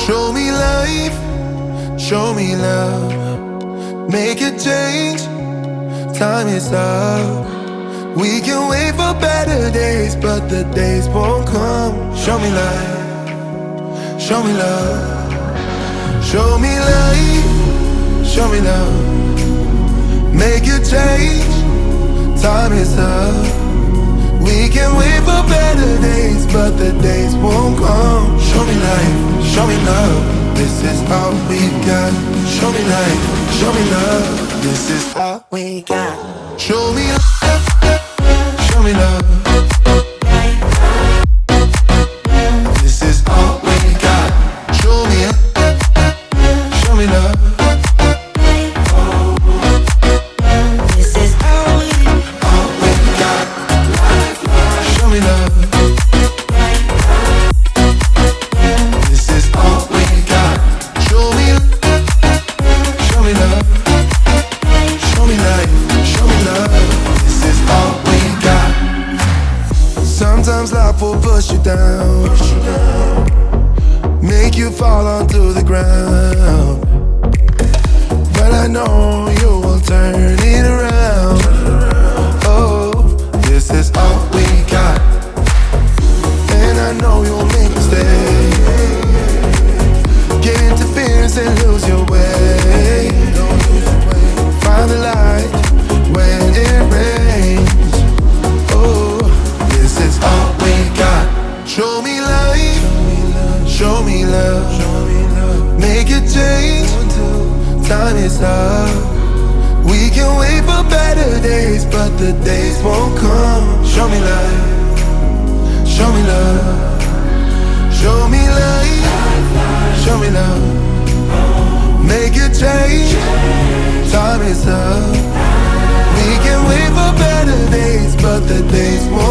Show me life, show me love. Make a change, time is up. We can wait for better days, but the days won't come. Show me life, show me love. Show me life, show me love. Make a change, time is up. We can wait for better days, but the days won't come. Show me life, show me love. This is all we got. Show me life, show me love. This is all we got. Show me love, show me love. This is all we got. Show me love, show me love. This is all we got. Show me love. This is all we got. Show me love, show me love. Show me life, show me love. This is all we got. Sometimes life will push you down, make you fall onto the ground. But I know you will turn it around. Oh, this is all we got. And I know you'll make mistakes, get interference and lose your way. Find the light when it rains. Oh, this is all we got. Show me life, show me love. Make a change, time is up. We can wait for better days, but the days won't come. Show me life, show me love. Show me life, show me love. Make a change, time is up. We can wait for better days, but the days won't